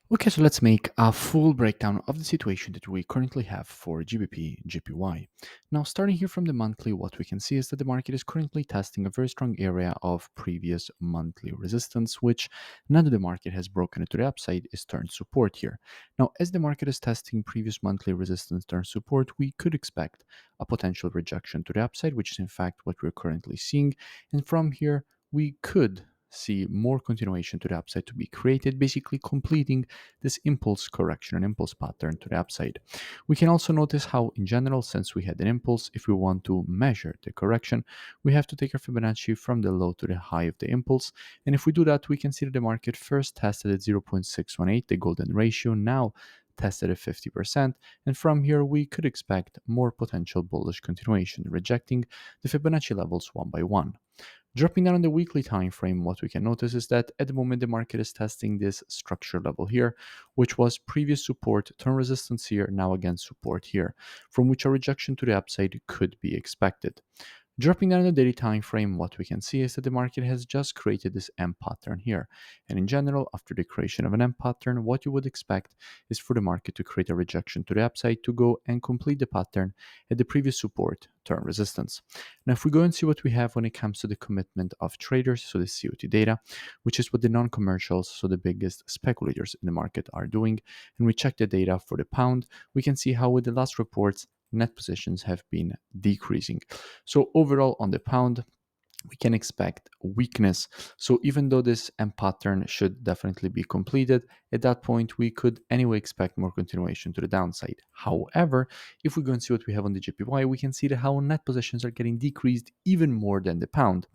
Okay, so let's make a full breakdown of the situation that we currently have for GBP, GPY. Now, starting here from the monthly, what we can see is that the market is currently testing a very strong area of previous monthly resistance, which now that the market has broken it to the upside is turned support here. Now, as the market is testing previous monthly resistance turned support, we could expect a potential rejection to the upside, which is in fact what we're currently seeing. And from here, we could see more continuation to the upside to be created, basically completing this impulse correction, an impulse pattern to the upside. We can also notice how, in general, since we had an impulse, if we want to measure the correction, we have to take our Fibonacci from the low to the high of the impulse. And if we do that, we can see that the market first tested at 0.618, the golden ratio, now tested at 50%, and from here we could expect more potential bullish continuation, rejecting the Fibonacci levels one by one. Dropping down on the weekly time frame, what we can notice is that at the moment the market is testing this structure level here, which was previous support, turn resistance here, now again support here, from which a rejection to the upside could be expected. Dropping down the daily time frame, what we can see is that the market has just created this M pattern here. And in general, after the creation of an M pattern, what you would expect is for the market to create a rejection to the upside to go and complete the pattern at the previous support, turn resistance. Now, if we go and see what we have when it comes to the commitment of traders, so the COT data, which is what the non-commercials, so the biggest speculators in the market are doing, and we check the data for the pound, we can see how with the last reports, net positions have been decreasing. So overall on the pound, we can expect weakness. So even though this M pattern should definitely be completed, at that point we could anyway expect more continuation to the downside. However, if we go and see what we have on the JPY, we can see that how net positions are getting decreased even more than the pound.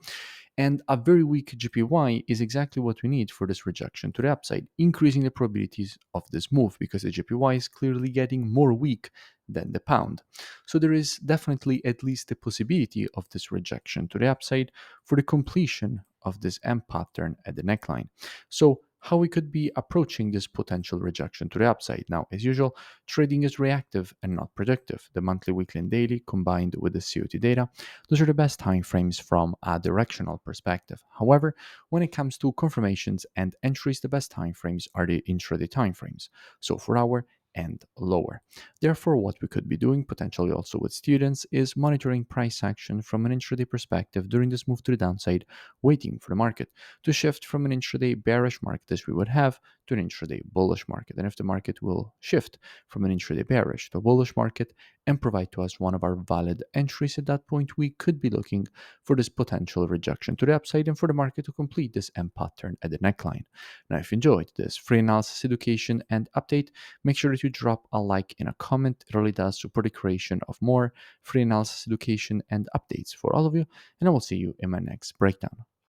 And a very weak GPY is exactly what we need for this rejection to the upside, increasing the probabilities of this move because the GPY is clearly getting more weak than the pound. So there is definitely at least the possibility of this rejection to the upside for the completion of this M pattern at the neckline. So how we could be approaching this potential rejection to the upside. Now, as usual, trading is reactive and not predictive. The monthly, weekly, and daily combined with the COT data, those are the best time frames from a directional perspective. However, when it comes to confirmations and entries, the best time frames are the intraday time frames. So for hour and lower. Therefore, what we could be doing, potentially also with students, is monitoring price action from an intraday perspective during this move to the downside, waiting for the market to shift from an intraday bearish market as we would have to an intraday bullish market. And if the market will shift from an intraday bearish to a bullish market and provide to us one of our valid entries at that point, we could be looking for this potential rejection to the upside and for the market to complete this M pattern at the neckline. Now, if you enjoyed this free analysis education and update, make sure that you drop a like and a comment. It really does support the creation of more free analysis education and updates for all of you, and I will see you in my next breakdown.